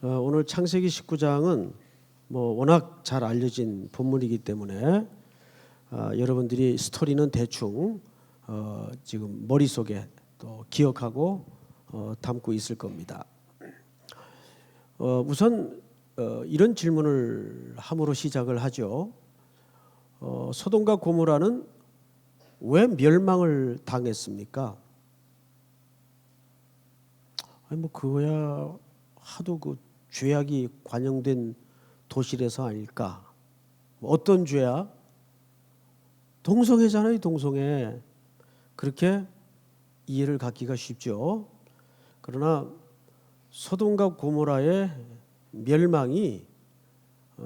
오늘 창세기 19장은 워낙 잘 알려진 본문이기 때문에 여러분들이 스토리는 대충 지금 머릿속에 또 기억하고 담고 있을 겁니다. 우선 이런 질문을 함으로 시작을 하죠. 소돔과 고모라는 왜 멸망을 당했습니까? 그거야 하도 그 죄악이 관영된 도시라서 아닐까? 어떤 죄야? 동성애잖아요, 동성애. 그렇게 이해를 갖기가 쉽죠. 그러나 소돔과 고모라의 멸망이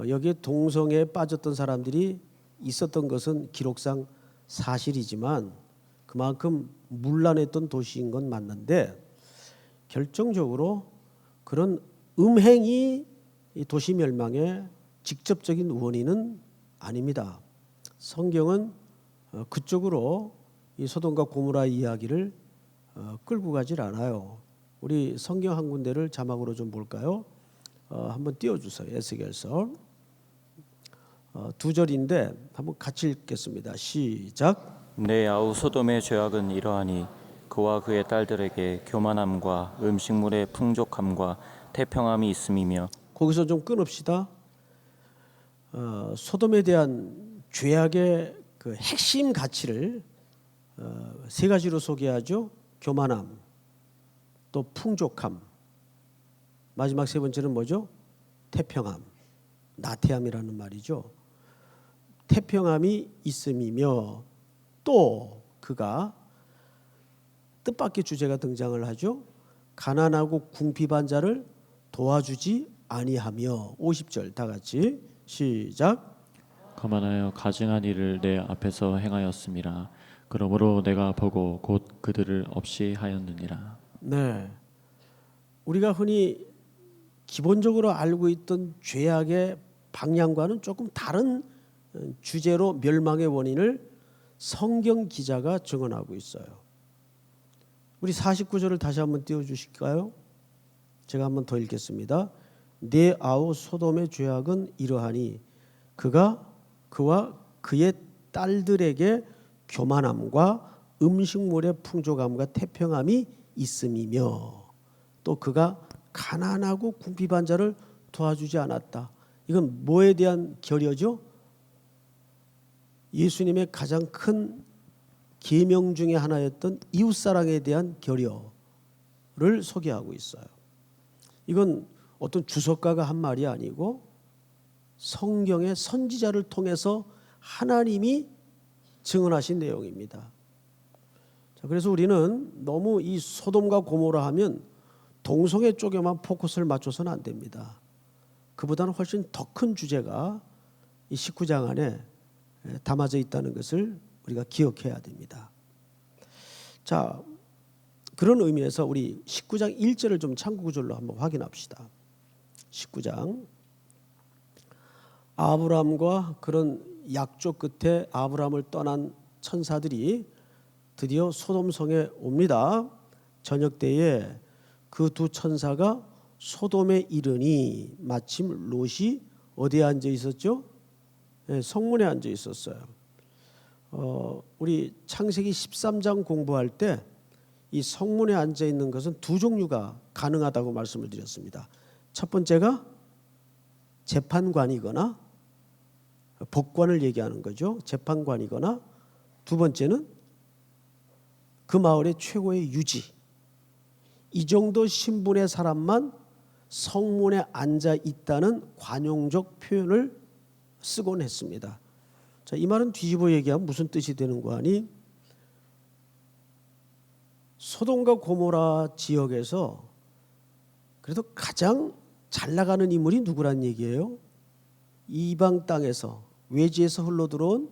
여기에 동성애에 빠졌던 사람들이 있었던 것은 기록상 사실이지만 그만큼 문란했던 도시인 건 맞는데 결정적으로 그런 음행이 이 도시 멸망의 직접적인 원인은 아닙니다. 성경은 그쪽으로 이 소돔과 고모라 이야기를 끌고 가질 않아요. 우리 성경 한 군데를 자막으로 좀 볼까요? 한번 띄워주세요. 에스겔서 2절인데 한번 같이 읽겠습니다. 시작. 내 아우 소돔의 죄악은 이러하니 그와 그의 딸들에게 교만함과 음식물의 풍족함과 태평함이 있음이며. 거기서 좀 끊읍시다. 소돔에 대한 죄악의 그 핵심 가치를 세 가지로 소개하죠. 교만함, 또 풍족함, 마지막 세 번째는 뭐죠? 태평함, 나태함이라는 말이죠. 태평함이 있음이며 또 그가 뜻밖의 주제가 등장을 하죠. 가난하고 궁핍한 자를 도와주지 아니하며. 50절 다 같이 시작. 거만하여 가증한 일을 내 앞에서 행하였음이라. 그러므로 내가 보고 곧 그들을 없이 하였느니라. 네, 우리가 흔히 기본적으로 알고 있던 죄악의 방향과는 조금 다른 주제로 멸망의 원인을 성경 기자가 증언하고 있어요. 우리 49절을 다시 한번 띄워주실까요? 제가 한번 더 읽겠습니다. 내 아우 소돔의 죄악은 이러하니 그가 그와 그의 딸들에게 교만함과 음식물의 풍족함과 태평함이 있음이며 또 그가 가난하고 궁핍한 자를 도와주지 않았다. 이건 뭐에 대한 결여죠? 예수님의 가장 큰 계명 중에 하나였던 이웃사랑에 대한 결여를 소개하고 있어요. 이건 어떤 주석가가 한 말이 아니고 성경의 선지자를 통해서 하나님이 증언하신 내용입니다. 자, 그래서 우리는 너무 이 소돔과 고모라 하면 동성애 쪽에만 포커스를 맞춰서는 안 됩니다. 그보다는 훨씬 더 큰 주제가 이 19장 안에 담아져 있다는 것을 우리가 기억해야 됩니다. 자, 그런 의미에서 우리 19장 1절을 좀 참고 구절로 한번 확인합시다. 19장 아브라함과 그런 약조 끝에 아브라함을 떠난 천사들이 드디어 소돔성에 옵니다. 저녁 때에 그 두 천사가 소돔에 이르니 마침 롯이 어디에 앉아 있었죠? 네, 성문에 앉아 있었어요. 우리 창세기 13장 공부할 때 이 성문에 앉아 있는 것은 두 종류가 가능하다고 말씀을 드렸습니다. 첫 번째가 재판관이거나 법관을 얘기하는 거죠. 재판관이거나 두 번째는 그 마을의 최고의 유지. 이 정도 신분의 사람만 성문에 앉아 있다는 관용적 표현을 쓰곤 했습니다. 자, 이 말은 뒤집어 얘기하면 무슨 뜻이 되는 거 아니? 소돔과 고모라 지역에서 그래도 가장 잘 나가는 인물이 누구란 얘기예요? 이방 땅에서 외지에서 흘러들어온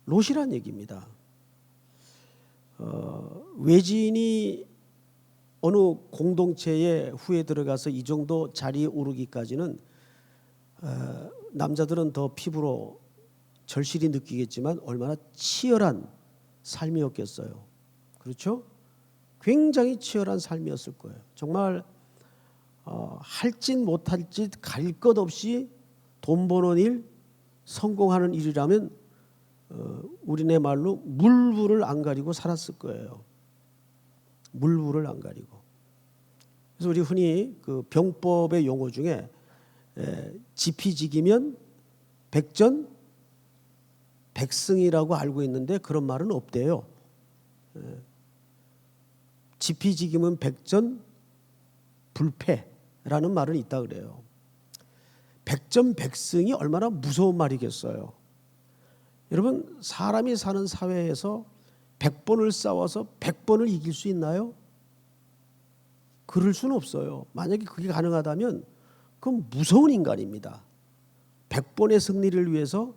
롯이란 얘기입니다. 외지인이 어느 공동체에 후에 들어가서 이 정도 자리에 오르기까지는 남자들은 더 피부로 절실히 느끼겠지만 얼마나 치열한 삶이었겠어요. 그렇죠? 굉장히 치열한 삶이었을 거예요. 정말 할짓 못할 짓 가릴 것 없이 돈 버는 일, 성공하는 일이라면 우리네 말로 물불을 안 가리고 살았을 거예요. 물불을 안 가리고. 그래서 우리 흔히 그 병법의 용어 중에 지피지기면 백전 백승이라고 알고 있는데 그런 말은 없대요. 지피지기면 백전 불패라는 말은 있다 그래요. 백전백승이 얼마나 무서운 말이겠어요. 여러분, 사람이 사는 사회에서 100번을 싸워서 100번을 이길 수 있나요? 그럴 수는 없어요. 만약에 그게 가능하다면 그건 무서운 인간입니다. 100번의 승리를 위해서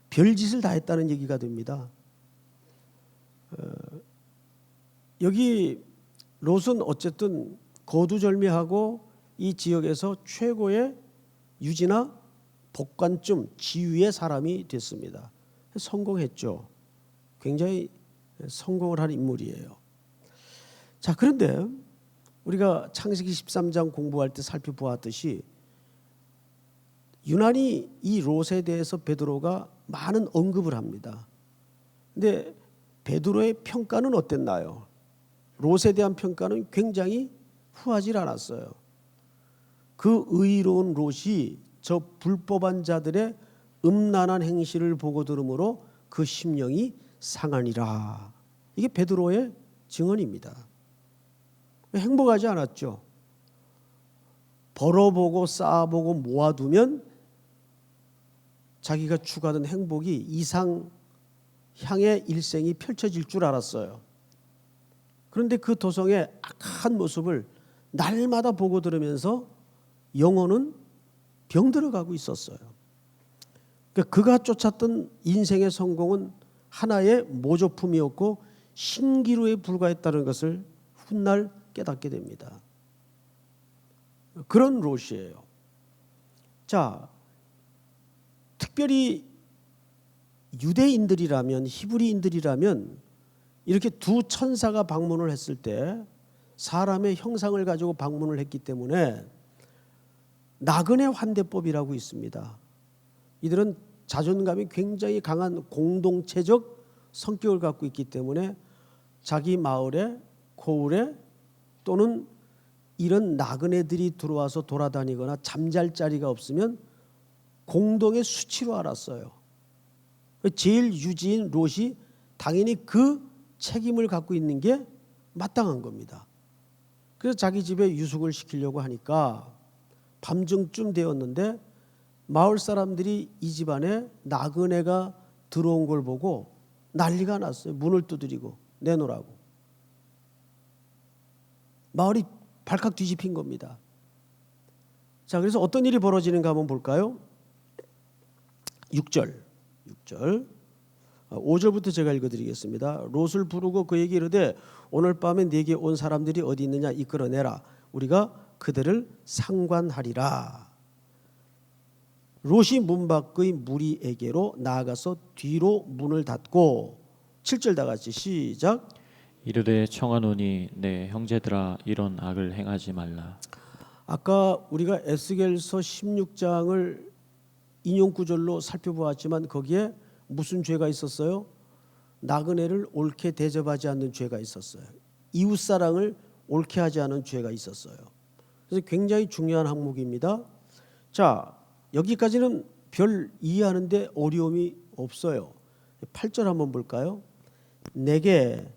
별짓을 다 했다는 얘기가 됩니다. 여기 롯은 어쨌든 거두절미하고 이 지역에서 최고의 유지나 복관쯤 지위의 사람이 됐습니다. 성공했죠. 굉장히 성공을 한 인물이에요. 자, 그런데 우리가 창세기 13장 공부할 때 살펴보았듯이 유난히 이 롯에 대해서 베드로가 많은 언급을 합니다. 근데 베드로의 평가는 어땠나요? 롯에 대한 평가는 굉장히 후하지 않았어요. 그 의로운 롯이 저 불법한 자들의 음란한 행실을 보고 들으므로 그 심령이 상하니라. 이게 베드로의 증언입니다. 행복하지 않았죠. 벌어보고 쌓아보고 모아두면 자기가 추구하던 행복이 이상향의 일생이 펼쳐질 줄 알았어요. 그런데 그 도성의 악한 모습을 날마다 보고 들으면서 영혼은 병들어가고 있었어요. 그러니까 그가 쫓았던 인생의 성공은 하나의 모조품이었고 신기루에 불과했다는 것을 훗날 깨닫게 됩니다. 그런 롯이에요. 자, 특별히 유대인들이라면, 히브리인들이라면 이렇게 두 천사가 방문을 했을 때 사람의 형상을 가지고 방문을 했기 때문에 나그네 환대법이라고 있습니다. 이들은 자존감이 굉장히 강한 공동체적 성격을 갖고 있기 때문에 자기 마을에, 고을에 또는 이런 나그네들이 들어와서 돌아다니거나 잠잘 자리가 없으면 공동의 수치로 알았어요. 제일 유지인 롯이 당연히 그 책임을 갖고 있는 게 마땅한 겁니다. 그래서 자기 집에 유숙을 시키려고 하니까 밤중쯤 되었는데 마을 사람들이 이 집안에 나그네가 들어온 걸 보고 난리가 났어요. 문을 두드리고 내놓으라고. 마을이 발칵 뒤집힌 겁니다. 자, 그래서 어떤 일이 벌어지는가 한번 볼까요? 6절 5절부터 제가 읽어드리겠습니다. 롯을 부르고 그에게 이르되 오늘 밤에 네게 온 사람들이 어디 있느냐 이끌어내라. 우리가 그들을 상관하리라. 롯이 문 밖의 무리에게로 나아가서 뒤로 문을 닫고 7절 다 같이 시작. 이르되 청하노니 내 형제들아 이런 악을 행하지 말라. 아까 우리가 에스겔서 16장을 인용 구절로 살펴보았지만 거기에 무슨 죄가 있었어요? 나그네를 옳게 대접하지 않는 죄가 있었어요. 이웃사랑을 옳게 하지 않은 죄가 있었어요. 그래서 굉장히 중요한 항목입니다. 자, 여기까지는 별 이해하는데 어려움이 없어요. 8절 한번 볼까요? 내게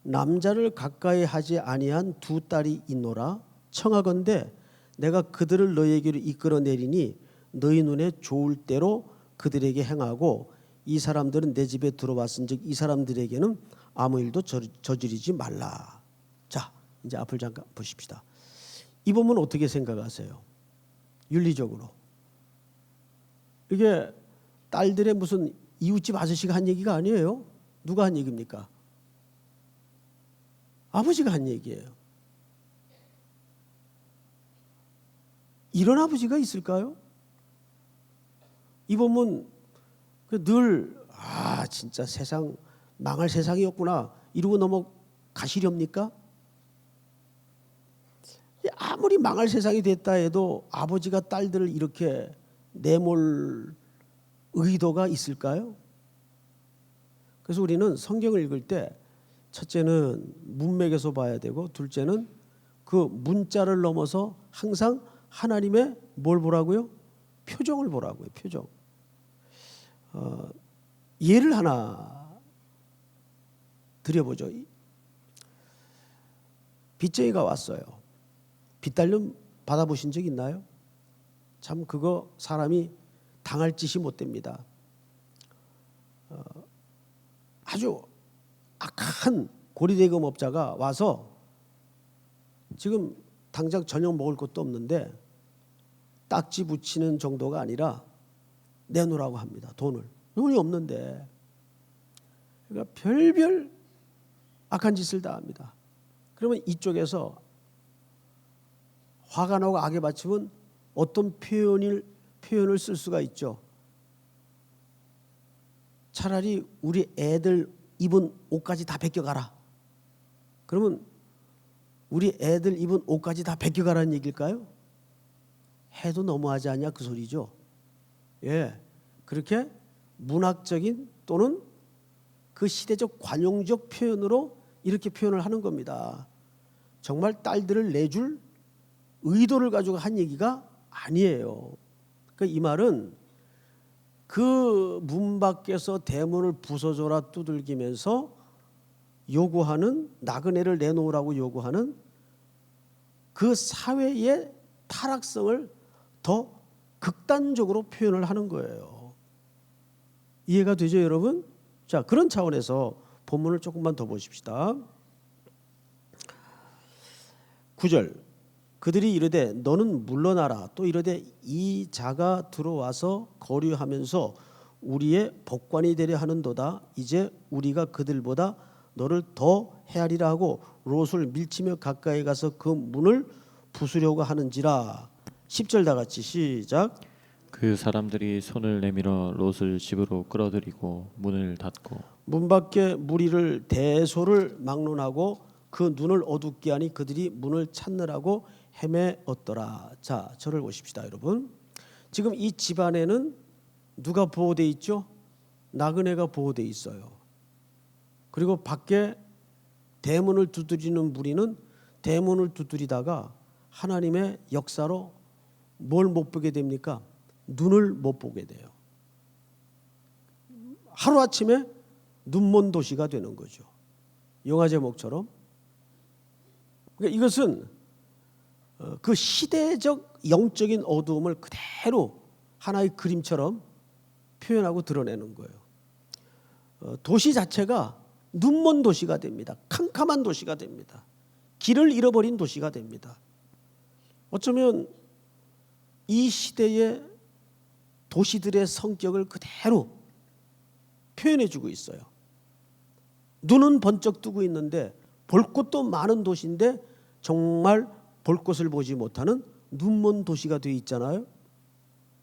남자를 가까이 하지 아니한 두 딸이 있노라. 청하건대 내가 그들을 너희에게로 이끌어내리니 너희 눈에 좋을 대로 그들에게 행하고 이 사람들은 내 집에 들어왔은즉 이 사람들에게는 아무 일도 저지르지 말라. 자, 이제 앞을 잠깐 보십시다. 이 부분 어떻게 생각하세요? 윤리적으로 이게 딸들의 무슨 이웃집 아저씨가 한 얘기가 아니에요. 누가 한 얘기입니까? 아버지가 한 얘기예요. 이런 아버지가 있을까요? 이 보면 늘 진짜 세상 망할 세상이었구나 이러고 넘어가시렵니까? 아무리 망할 세상이 됐다 해도 아버지가 딸들을 이렇게 내몰 의도가 있을까요? 그래서 우리는 성경을 읽을 때 첫째는 문맥에서 봐야 되고, 둘째는 그 문자를 넘어서 항상 하나님의 뭘 보라고요? 표정을 보라고요. 표정. 예를 하나 드려보죠. 빚쟁이가 왔어요. 빚달림 받아보신 적 있나요? 참 그거 사람이 당할 짓이 못 됩니다. 아주 악한 고리대금업자가 와서 지금 당장 저녁 먹을 것도 없는데 딱지 붙이는 정도가 아니라 내놓으라고 합니다. 돈이 없는데. 그러니까 별별 악한 짓을 다 합니다. 그러면 이쪽에서 화가 나고 악에 받치면 어떤 표현을 쓸 수가 있죠. 차라리 우리 애들 입은 옷까지 다 벗겨가라. 그러면 우리 애들 입은 옷까지 다 벗겨가라는 얘기일까요? 해도 너무하지 않냐 그 소리죠. 예, 그렇게 문학적인 또는 그 시대적 관용적 표현으로 이렇게 표현을 하는 겁니다. 정말 딸들을 내줄 의도를 가지고 한 얘기가 아니에요. 그러니까 이 말은 그 문 밖에서 대문을 부숴줘라 두들기면서 요구하는, 나그네를 내놓으라고 요구하는 그 사회의 타락성을 더 극단적으로 표현을 하는 거예요. 이해가 되죠, 여러분? 자, 그런 차원에서 본문을 조금만 더 보십시다. 9절, 그들이 이르되 너는 물러나라. 또 이르되 이 자가 들어와서 거류하면서 우리의 법관이 되려 하는도다. 이제 우리가 그들보다 너를 더 헤아리라 하고 롯을 밀치며 가까이 가서 그 문을 부수려고 하는지라. 10절 다 같이 시작. 그 사람들이 손을 내밀어 롯을 집으로 끌어들이고 문을 닫고 문 밖에 무리를 대소를 막론하고 그 눈을 어둡게 하니 그들이 문을 찾느라고 헤매었더라. 자, 저를 보십시다, 여러분. 지금 이 집안에는 누가 보호돼 있죠? 나그네가 보호돼 있어요. 그리고 밖에 대문을 두드리는 무리는 대문을 두드리다가 하나님의 역사로 뭘 못 보게 됩니까? 눈을 못 보게 돼요. 하루아침에 눈먼 도시가 되는 거죠. 영화 제목처럼. 그러니까 이것은 그 시대적 영적인 어두움을 그대로 하나의 그림처럼 표현하고 드러내는 거예요. 도시 자체가 눈먼 도시가 됩니다. 캄캄한 도시가 됩니다. 길을 잃어버린 도시가 됩니다. 어쩌면 이 시대의 도시들의 성격을 그대로 표현해주고 있어요. 눈은 번쩍 뜨고 있는데 볼 곳도 많은 도시인데 정말 볼 곳을 보지 못하는 눈먼 도시가 되어 있잖아요.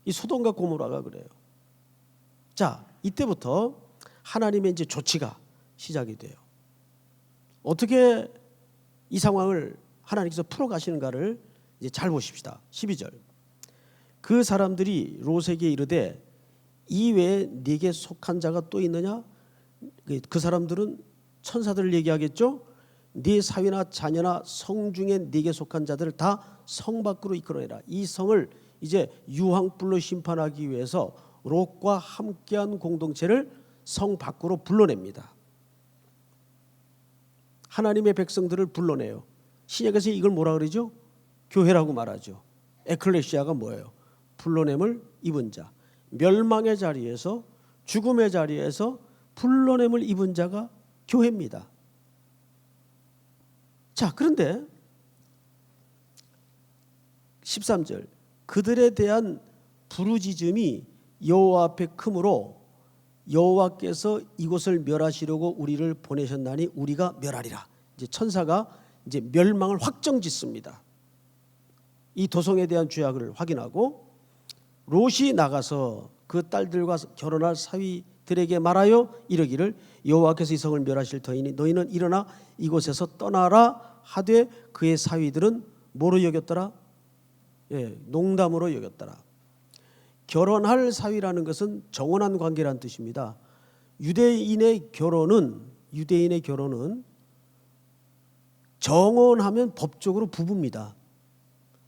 이 소돔과 고모라가 그래요. 자, 이때부터 하나님의 이제 조치가 시작이 돼요. 어떻게 이 상황을 하나님께서 풀어가시는가를 이제 잘 보십시다. 12절. 그 사람들이 롯에게 이르되 이 외에 네게 속한 자가 또 있느냐? 그 사람들은 천사들을 얘기하겠죠. 네 사위나 자녀나 성 중에 네게 속한 자들을 다 성 밖으로 이끌어내라. 이 성을 이제 유황불로 심판하기 위해서 롯과 함께한 공동체를 성 밖으로 불러냅니다. 하나님의 백성들을 불러내요. 신약에서 이걸 뭐라 그러죠? 교회라고 말하죠. 에클레시아가 뭐예요? 불러냄을 입은 자. 멸망의 자리에서, 죽음의 자리에서 불러냄을 입은 자가 교회입니다. 자, 그런데 13절, 그들에 대한 부르짖음이 여호와 앞에 크므로 여호와께서 이곳을 멸하시려고 우리를 보내셨나니 우리가 멸하리라. 이제 천사가 이제 멸망을 확정짓습니다. 이 도성에 대한 죄악을 확인하고 롯이 나가서 그 딸들과 결혼할 사위들에게 말하여 이르기를 여호와께서 이 성을 멸하실 터이니 너희는 일어나 이곳에서 떠나라 하되 그의 사위들은 뭐로 여겼더라? 예, 농담으로 여겼더라. 결혼할 사위라는 것은 정혼한 관계라는 뜻입니다. 유대인의 결혼은 정혼하면 법적으로 부부입니다.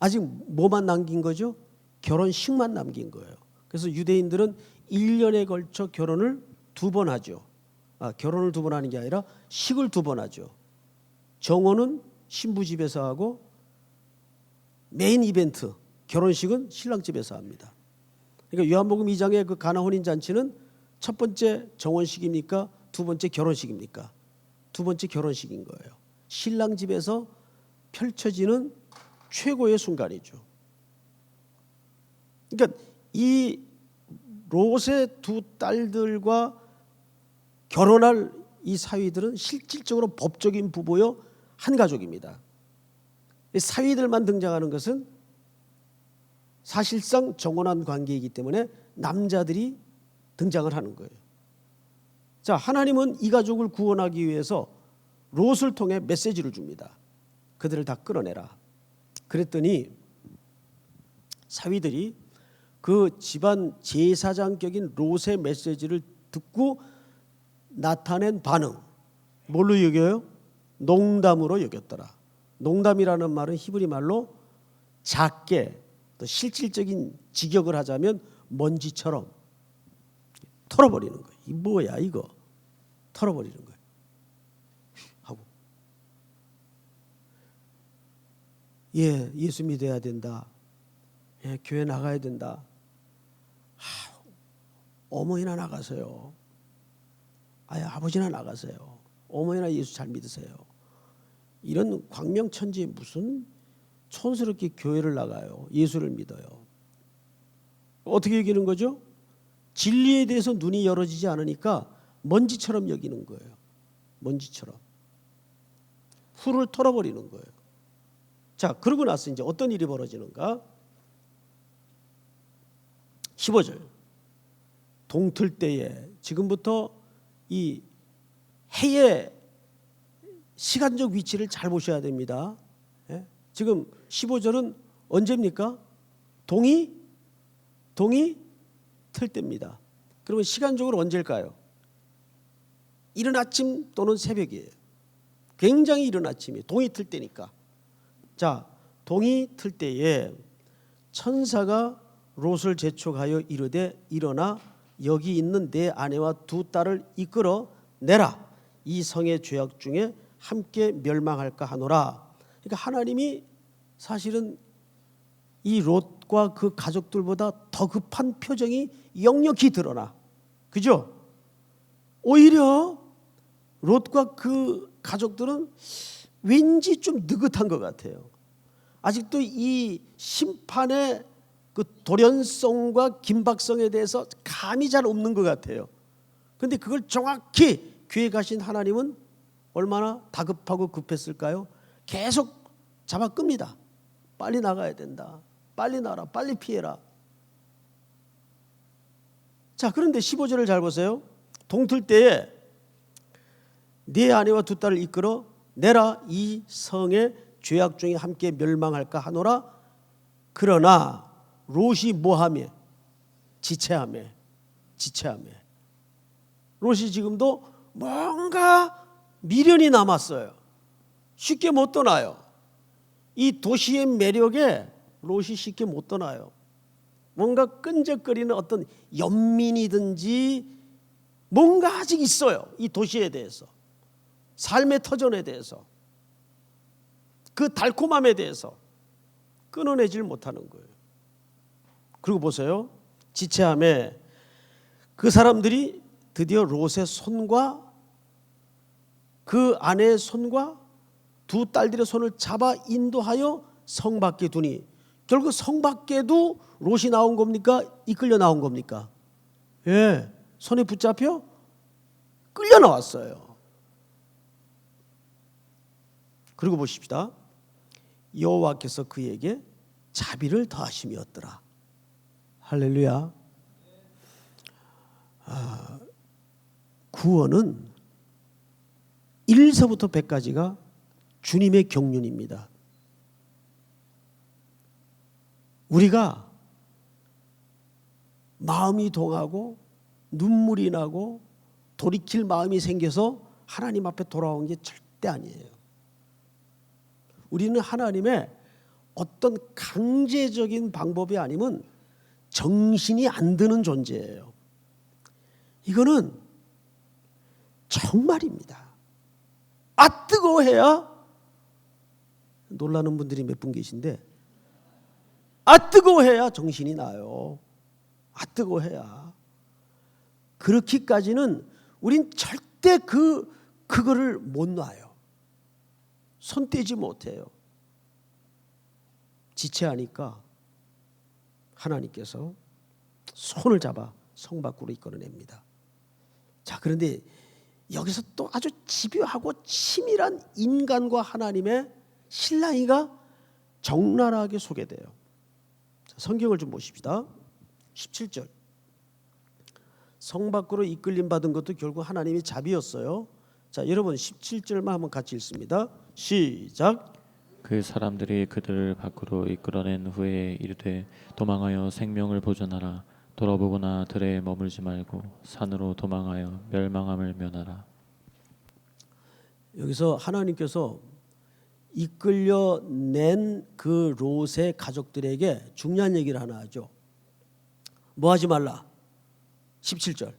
아직 뭐만 남긴 거죠? 결혼식만 남긴 거예요. 그래서 유대인들은 1년에 걸쳐 결혼을 2번 하죠. 결혼을 2번 하는 게 아니라 식을 2번 하죠. 정혼은 신부 집에서 하고 메인 이벤트 결혼식은 신랑 집에서 합니다. 그러니까 요한복음 2장의 그 가나 혼인 잔치는 첫 번째 정혼식입니까? 두 번째 결혼식입니까? 두 번째 결혼식인 거예요. 신랑 집에서 펼쳐지는 최고의 순간이죠. 그러니까 이 롯의 2 딸들과 결혼할 이 사위들은 실질적으로 법적인 부부요 한 가족입니다. 사위들만 등장하는 것은 사실상 정혼한 관계이기 때문에 남자들이 등장을 하는 거예요. 자, 하나님은 이 가족을 구원하기 위해서 롯을 통해 메시지를 줍니다. 그들을 다 끌어내라. 그랬더니 사위들이 그 집안 제사장격인 롯의 메시지를 듣고 나타낸 반응, 뭘로 여겨요? 농담으로 여겼더라. 농담이라는 말은 히브리 말로 작게 또 실질적인 직역을 하자면 먼지처럼 털어버리는 거예요. 이 뭐야 이거? 털어버리는 거예요. 하고 예수 믿어야 된다. 교회 나가야 된다. 어머니나 나가세요. 아버지나 나가세요. 어머니나 예수 잘 믿으세요. 이런 광명천지 무슨 촌스럽게 교회를 나가요. 예수를 믿어요. 어떻게 여기는 거죠? 진리에 대해서 눈이 열어지지 않으니까 먼지처럼 여기는 거예요. 먼지처럼. 풀을 털어버리는 거예요. 자, 그러고 나서 이제 어떤 일이 벌어지는가? 15절. 동틀 때에 지금부터 이 해의 시간적 위치를 잘 보셔야 됩니다. 지금 15절은 언제입니까? 동이 틀 때입니다. 그러면 시간적으로 언제일까요? 이른 아침 또는 새벽이에요. 굉장히 이른 아침이에요. 동이 틀 때니까. 자, 동이 틀 때에 천사가 롯을 재촉하여 이르되 일어나 여기 있는 내 아내와 2 딸을 이끌어 내라. 이 성의 죄악 중에 함께 멸망할까 하노라. 그러니까 하나님이 사실은 이 롯과 그 가족들보다 더 급한 표정이 역력히 드러나. 그죠? 오히려 롯과 그 가족들은 왠지 좀 느긋한 것 같아요. 아직도 이 심판의 그 돌연성과 긴박성에 대해서 감이 잘 없는 것 같아요. 그런데 그걸 정확히 계획하신 하나님은 얼마나 다급하고 급했을까요? 계속 잡아 끕니다. 빨리 나가야 된다. 빨리 나라. 빨리 피해라. 자, 그런데 15절을 잘 보세요. 동틀 때에 네 아내와 2 딸을 이끌어 내라. 이 성의 죄악 중에 함께 멸망할까 하노라. 그러나 롯이 뭐하며? 지체하며. 롯이 지금도 뭔가 미련이 남았어요. 쉽게 못 떠나요. 이 도시의 매력에 롯이 쉽게 못 떠나요. 뭔가 끈적거리는 어떤 연민이든지 뭔가 아직 있어요. 이 도시에 대해서, 삶의 터전에 대해서, 그 달콤함에 대해서 끊어내질 못하는 거예요. 그리고 보세요. 지체함에 그 사람들이 드디어 롯의 손과 그 아내의 손과 2 딸들의 손을 잡아 인도하여 성 밖에 두니, 결국 성 밖에도 롯이 나온 겁니까? 이끌려 나온 겁니까? 손에 붙잡혀 끌려 나왔어요. 그리고 보십시다. 여호와께서 그에게 자비를 더하심이었더라. 할렐루야. 구원은 1서부터 100까지가 주님의 경륜입니다. 우리가 마음이 동하고 눈물이 나고 돌이킬 마음이 생겨서 하나님 앞에 돌아온 게 절대 아니에요. 우리는 하나님의 어떤 강제적인 방법이 아니면 정신이 안 드는 존재예요. 이거는 정말입니다. 아 뜨거워해야 놀라는 분들이 몇 분 계신데 아 뜨거워해야 정신이 나요. 아 뜨거워해야. 그렇기까지는 우린 절대 그거를 못 놔요. 손 떼지 못해요. 지체하니까 하나님께서 손을 잡아 성 밖으로 이끌어냅니다. 자, 그런데 여기서 또 아주 집요하고 치밀한 인간과 하나님의 실랑이가 적나라하게 소개돼요. 자, 성경을 좀 보십시다. 17절. 성 밖으로 이끌림 받은 것도 결국 하나님의 자비였어요. 자, 여러분 17절만 한번 같이 읽습니다. 시작. 그 사람들이 그들을 밖으로 이끌어낸 후에 이르되 도망하여 생명을 보존하라. 돌아보거나 들에 머물지 말고 산으로 도망하여 멸망함을 면하라. 여기서 하나님께서 이끌려낸 그 롯의 가족들에게 중요한 얘기를 하나 하죠. 뭐 하지 말라. 17절.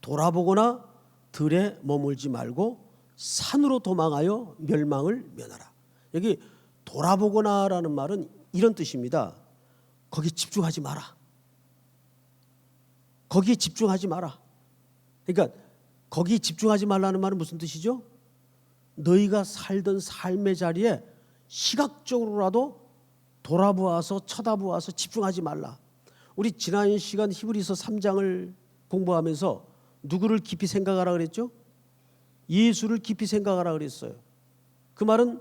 돌아보거나 들에 머물지 말고 산으로 도망하여 멸망을 면하라. 여기 돌아보거나라는 말은 이런 뜻입니다. 거기 집중하지 마라. 거기에 집중하지 마라. 그러니까 거기 집중하지 말라는 말은 무슨 뜻이죠? 너희가 살던 삶의 자리에 시각적으로라도 돌아보아서 쳐다보아서 집중하지 말라. 우리 지난 시간 히브리서 3장을 공부하면서 누구를 깊이 생각하라 그랬죠? 예수를 깊이 생각하라 그랬어요. 그 말은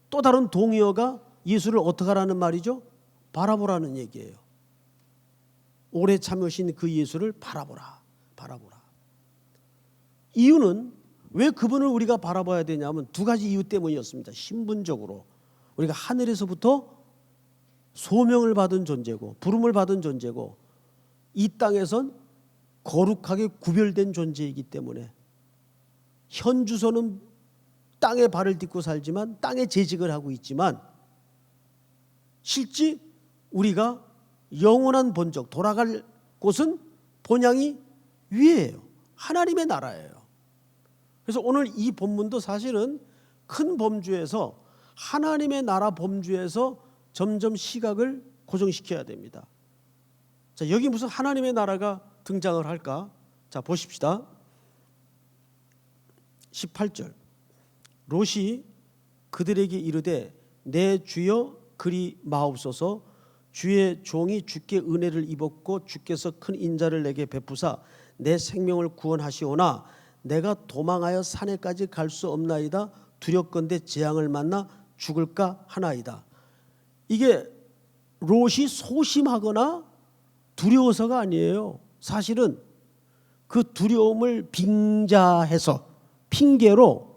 또 다른 동의어가 예수를 어떻게 하라는 말이죠? 바라보라는 얘기예요. 오래 참으신 그 예수를 바라보라. 바라보라. 이유는 왜 그분을 우리가 바라봐야 되냐면 두 가지 이유 때문이었습니다. 신분적으로 우리가 하늘에서부터 소명을 받은 존재고 부름을 받은 존재고 이 땅에선 거룩하게 구별된 존재이기 때문에 현 주소는 땅에 발을 딛고 살지만 땅에 재직을 하고 있지만 실제 우리가 영원한 본적 돌아갈 곳은 본향이 위에요. 하나님의 나라예요. 그래서 오늘 이 본문도 사실은 큰 범주에서 하나님의 나라 범주에서 점점 시각을 고정시켜야 됩니다. 자, 여기 무슨 하나님의 나라가 등장을 할까? 자, 보십시다. 18절. 롯이 그들에게 이르되 내 주여 그리 마옵소서. 주의 종이 주께 은혜를 입었고 주께서 큰 인자를 내게 베푸사 내 생명을 구원하시오나 내가 도망하여 산에까지 갈 수 없나이다. 두렵건대 재앙을 만나 죽을까 하나이다. 이게 롯이 소심하거나 두려워서가 아니에요. 사실은 그 두려움을 빙자해서 핑계로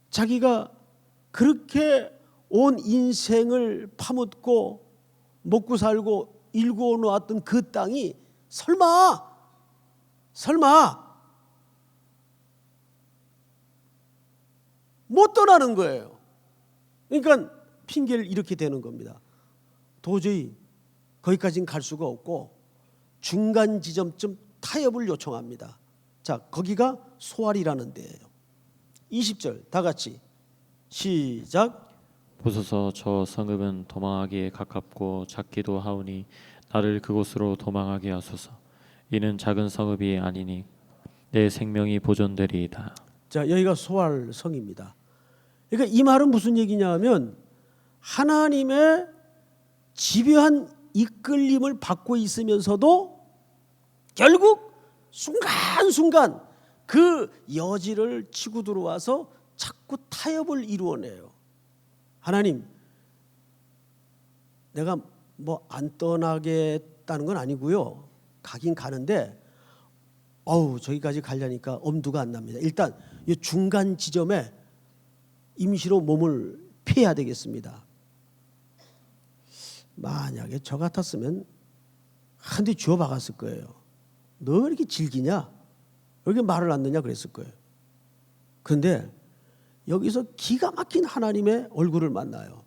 자기가 그렇게 온 인생을 파묻고 먹고 살고 일구어 놓았던 그 땅이 설마 못 떠나는 거예요. 그러니까 핑계를 이렇게 대는 겁니다. 도저히 거기까지는 갈 수가 없고 중간 지점쯤 타협을 요청합니다. 자, 거기가 소알이라는 데예요. 20절 다 같이 시작. 보소서 저 성읍은 도망하기에 가깝고 작기도 하오니 나를 그곳으로 도망하게 하소서. 이는 작은 성읍이 아니니 내 생명이 보존되리이다. 자, 여기가 소알 성입니다. 그러니까 이 말은 무슨 얘기냐 하면 하나님의 집요한 이끌림을 받고 있으면서도 결국 순간순간 그 여지를 치고 들어와서 자꾸 타협을 이루어내요. 하나님, 내가 뭐 안 떠나겠다는 건 아니고요. 가긴 가는데 저기까지 가려니까 엄두가 안 납니다. 일단 이 중간 지점에 임시로 몸을 피해야 되겠습니다. 만약에 저 같았으면 한 대 주워 박았을 거예요. 너 왜 이렇게 질기냐? 왜 이렇게 말을 안 듣냐? 그랬을 거예요. 그런데 여기서 기가 막힌 하나님의 얼굴을 만나요.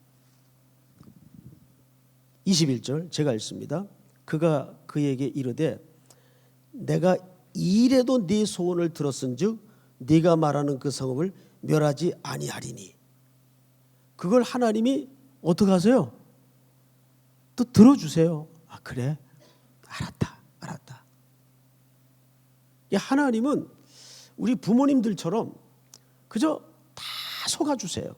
21절 제가 읽습니다. 그가 그에게 이르되 내가 이래도 네 소원을 들었은즉 네가 말하는 그 성읍을 멸하지 아니하리니. 그걸 하나님이 어떻게 하세요? 또 들어주세요. 아 그래? 알았다. 하나님은 우리 부모님들처럼 그저 다 속아주세요.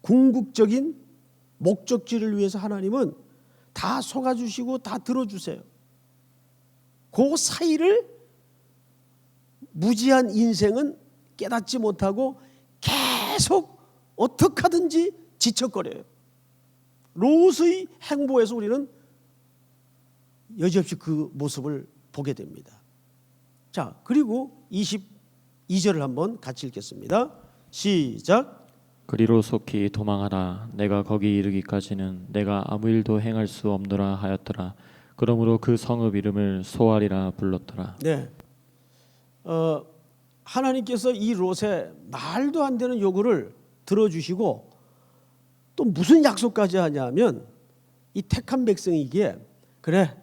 궁극적인 목적지를 위해서 하나님은 다 속아주시고 다 들어주세요. 그 사이를 무지한 인생은 깨닫지 못하고 계속 어떻게 하든지 지척거려요. 롯의 행보에서 우리는 여지없이 그 모습을 보게 됩니다. 자, 그리고 22절을 한번 같이 읽겠습니다. 시작. 그리로 속히 도망하라. 내가 거기 이르기까지는 내가 아무 일도 행할 수 없노라 하였더라. 그러므로 그 성읍 이름을 소알이라 불렀더라. 네, 하나님께서 이 롯의 말도 안 되는 요구를 들어주시고 또 무슨 약속까지 하냐면 이 택한 백성이기에 그래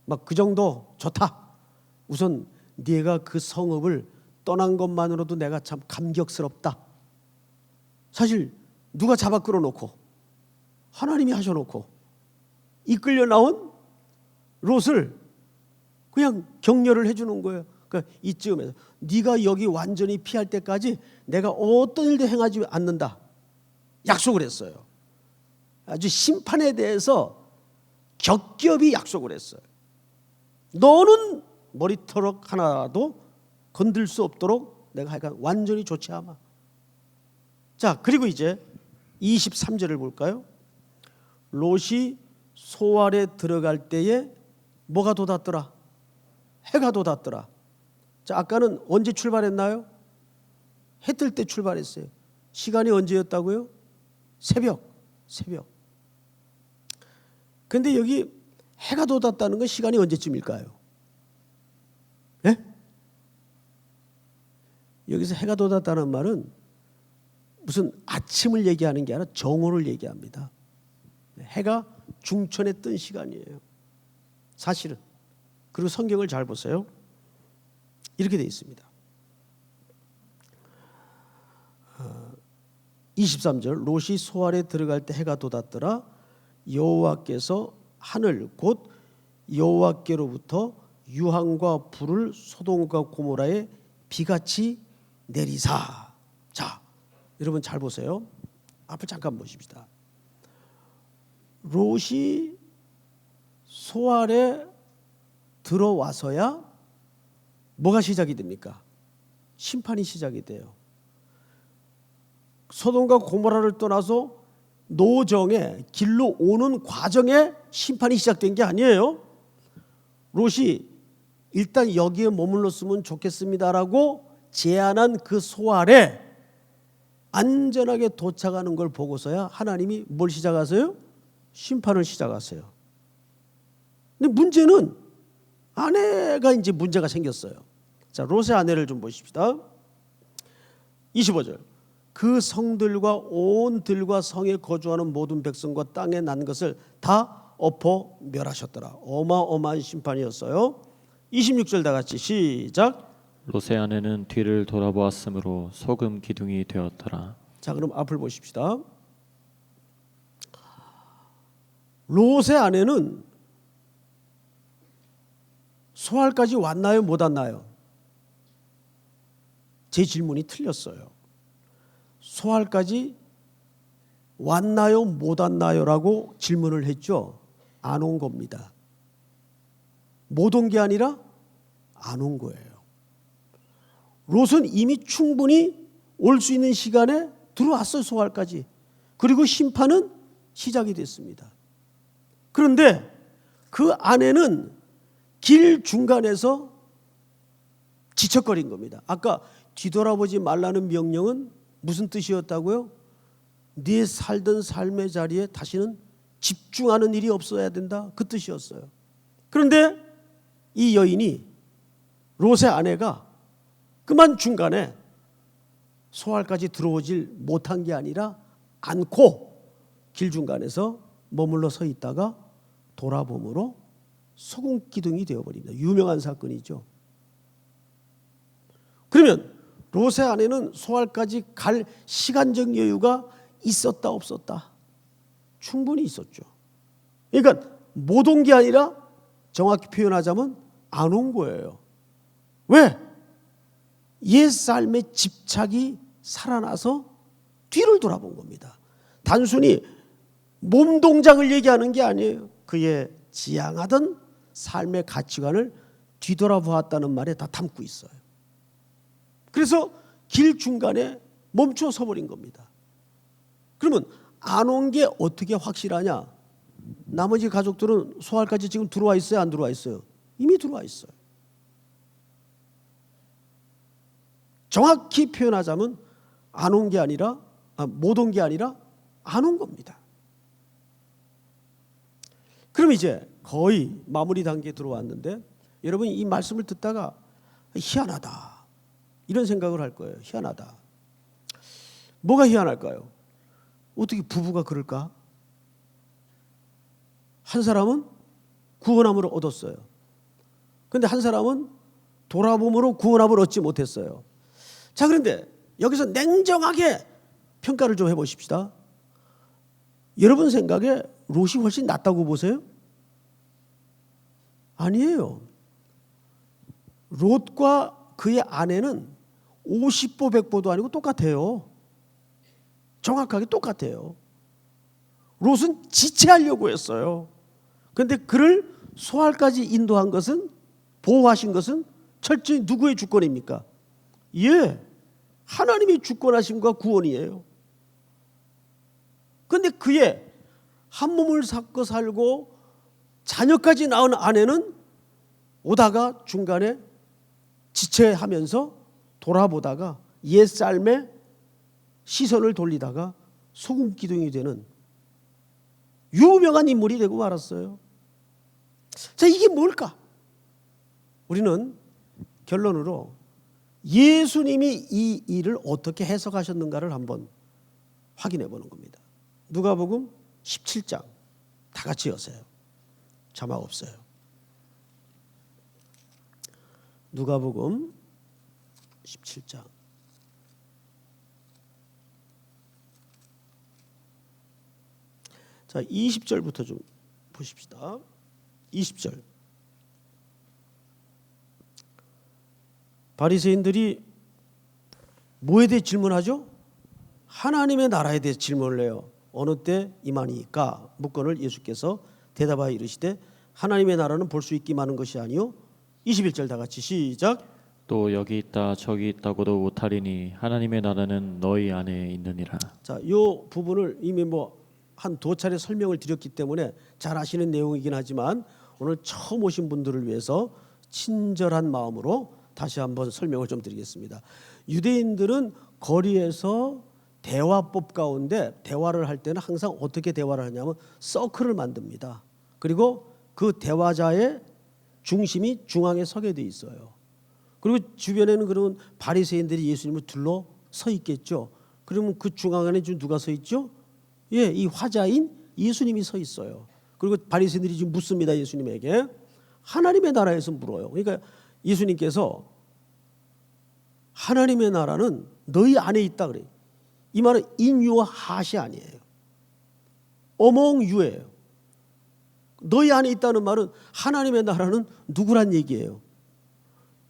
막 그 정도 좋다. 우선 네가 그 성읍을 떠난 것만으로도 내가 참 감격스럽다. 사실 누가 잡아 끌어놓고 하나님이 하셔놓고 이끌려 나온 롯을 그냥 격려를 해주는 거예요. 그러니까 이쯤에서 네가 여기 완전히 피할 때까지 내가 어떤 일도 행하지 않는다 약속을 했어요. 아주 심판에 대해서 겹겹이 약속을 했어요. 너는 머리털럭 하나도 건들 수 없도록 내가 하여간 완전히 조치하마. 자, 그리고 이제 23절을 볼까요? 롯이 소알에 들어갈 때에 뭐가 돋았더라? 해가 돋았더라. 자, 아까는 언제 출발했나요? 해 뜰 때 출발했어요. 시간이 언제였다고요? 새벽. 근데 여기 해가 돋았다는 건 시간이 언제쯤일까요? 예? 여기서 해가 돋았다는 말은 무슨 아침을 얘기하는 게 아니라 정오를 얘기합니다. 해가 중천에 뜬 시간이에요. 사실은. 그리고 성경을 잘 보세요. 이렇게 되어 있습니다. 23절 롯이 소알에 들어갈 때 해가 돋았더라. 여호와께서 하늘 곧 여호와께로부터 유황과 불을 소돔과 고모라에 비같이 내리사. 자, 여러분 잘 보세요. 앞을 잠깐 보십시다. 롯이 소알에 들어와서야 뭐가 시작이 됩니까? 심판이 시작이 돼요. 소돔과 고모라를 떠나서 노정의 길로 오는 과정에 심판이 시작된 게 아니에요. 롯이 일단 여기에 머물렀으면 좋겠습니다라고 제안한 그 소알에 안전하게 도착하는 걸 보고서야 하나님이 뭘 시작하세요? 심판을 시작하세요. 근데 문제는 아내가 이제 문제가 생겼어요. 자, 롯의 아내를 좀 보십시다. 25절 그 성들과 온 들과 성에 거주하는 모든 백성과 땅에 난 것을 다 엎어 멸하셨더라. 어마어마한 심판이었어요. 26절 다 같이 시작. 롯의 아내는 뒤를 돌아보았으므로 소금 기둥이 되었더라. 자, 그럼 앞을 보십시다. 롯의 아내는 소알까지 왔나요? 못 왔나요? 제 질문이 틀렸어요. 소알까지 왔나요? 못 왔나요? 라고 질문을 했죠. 안 온 겁니다. 못 온 게 아니라 안 온 거예요. 롯은 이미 충분히 올 수 있는 시간에 들어왔어요. 소알까지. 그리고 심판은 시작이 됐습니다. 그런데 그 아내는 길 중간에서 지척거린 겁니다. 아까 뒤돌아보지 말라는 명령은 무슨 뜻이었다고요? 네 살던 삶의 자리에 다시는 집중하는 일이 없어야 된다, 그 뜻이었어요. 그런데 이 여인이, 롯의 아내가 그만 중간에 소알까지 들어오질 못한 게 아니라 않고 길 중간에서 머물러 서 있다가 돌아봄으로 소금 기둥이 되어버립니다. 유명한 사건이죠. 그러면 롯의 아내는 소알까지 갈 시간적 여유가 있었다 없었다? 충분히 있었죠. 그러니까 못 온 게 아니라 정확히 표현하자면 안 온 거예요. 왜? 옛 삶의 집착이 살아나서 뒤를 돌아본 겁니다. 단순히 몸 동작을 얘기하는 게 아니에요. 그의 지향하던 삶의 가치관을 뒤돌아보았다는 말에 다 담고 있어요. 그래서 길 중간에 멈춰 서버린 겁니다. 그러면 안 온 게 어떻게 확실하냐? 나머지 가족들은 소알까지 지금 들어와 있어요, 안 들어와 있어요? 이미 들어와 있어요. 정확히 표현하자면 안 온 게 아니라, 못 온 게 아니라 안 온 겁니다. 그럼 이제 거의 마무리 단계에 들어왔는데, 여러분 이 말씀을 듣다가 희한하다 이런 생각을 할 거예요. 희한하다. 뭐가 희한할까요? 어떻게 부부가 그럴까? 한 사람은 구원함을 얻었어요. 그런데 한 사람은 돌아봄으로 구원함을 얻지 못했어요. 자, 그런데 여기서 냉정하게 평가를 좀 해보십시다. 여러분 생각에 롯이 훨씬 낫다고 보세요? 아니에요. 롯과 그의 아내는 50보 100보도 아니고 똑같아요. 정확하게 똑같아요. 롯은 지체하려고 했어요. 그런데 그를 소알까지 인도한 것은, 보호하신 것은 철저히 누구의 주권입니까? 예, 하나님의 주권하심과 구원이에요. 그런데 그의 한 몸을 섞어 살고 자녀까지 낳은 아내는 오다가 중간에 지체하면서 돌아보다가 옛 삶에 시선을 돌리다가 소금 기둥이 되는 유명한 인물이 되고 말았어요. 자, 이게 뭘까? 우리는 결론으로 예수님이 이 일을 어떻게 해석하셨는가를 한번 확인해 보는 겁니다. 누가복음 17장 다 같이 여세요. 자막 없어요. 누가복음 17장. 자, 20절부터 좀 보십시다. 20절. 바리새인들이 뭐에 대해 질문하죠? 하나님의 나라에 대해 질문을 해요. 어느 때 임하니까? 묻거늘 예수께서 대답하여 이르시되 하나님의 나라는 볼 수 있기만 하는 것이 아니요. 21절 다 같이 시작. 또 여기 있다 저기 있다고도 못하리니 하나님의 나라는 너희 안에 있느니라. 자, 이 부분을 이미 한 두 차례 설명을 드렸기 때문에 잘 아시는 내용이긴 하지만 오늘 처음 오신 분들을 위해서 친절한 마음으로 다시 한번 설명을 좀 드리겠습니다. 유대인들은 거리에서 대화법 가운데 대화를 할 때는 항상 어떻게 대화를 하냐면 서클을 만듭니다. 그리고 그 대화자의 중심이 중앙에 서게 돼 있어요. 그리고 주변에는 그러면 바리새인들이 예수님을 둘러 서 있겠죠. 그러면 그 중앙 안에 지금 누가 서 있죠? 예, 이 화자인 예수님이 서 있어요. 그리고 바리새인들이 지금 묻습니다. 예수님에게 하나님의 나라에서 물어요. 그러니까 예수님께서 하나님의 나라는 너희 안에 있다 그래요. 이 말은 in your heart이 아니에요. among you예요. 너희 안에 있다는 말은 하나님의 나라는 누구란 얘기예요?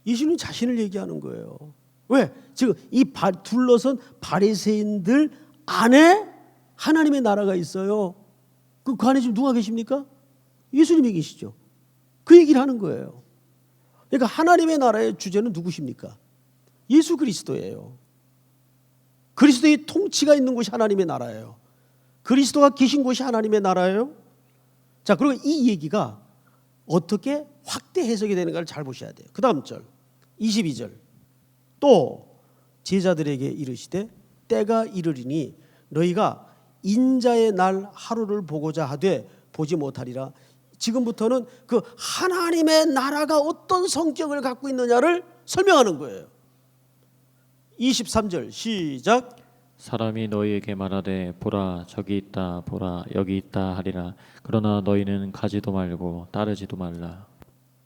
예수님 자신을 얘기하는 거예요. 왜? 지금 이 둘러선 바리새인들 안에 하나님의 나라가 있어요. 그 안에 지금 누가 계십니까? 예수님이 계시죠. 그 얘기를 하는 거예요. 그러니까 하나님의 나라의 주제는 누구십니까? 예수 그리스도예요. 그리스도의 통치가 있는 곳이 하나님의 나라예요. 그리스도가 계신 곳이 하나님의 나라예요. 자, 그리고 이 얘기가 어떻게 확대 해석이 되는가를 잘 보셔야 돼요. 그 다음 절 22절. 또 제자들에게 이르시되 때가 이르리니 너희가 인자의 날 하루를 보고자 하되 보지 못하리라. 지금부터는 그 하나님의 나라가 어떤 성격을 갖고 있느냐를 설명하는 거예요. 23절 시작. 사람이 너희에게 말하되 보라 저기 있다 보라 여기 있다 하리라. 그러나 너희는 가지도 말고 따르지도 말라.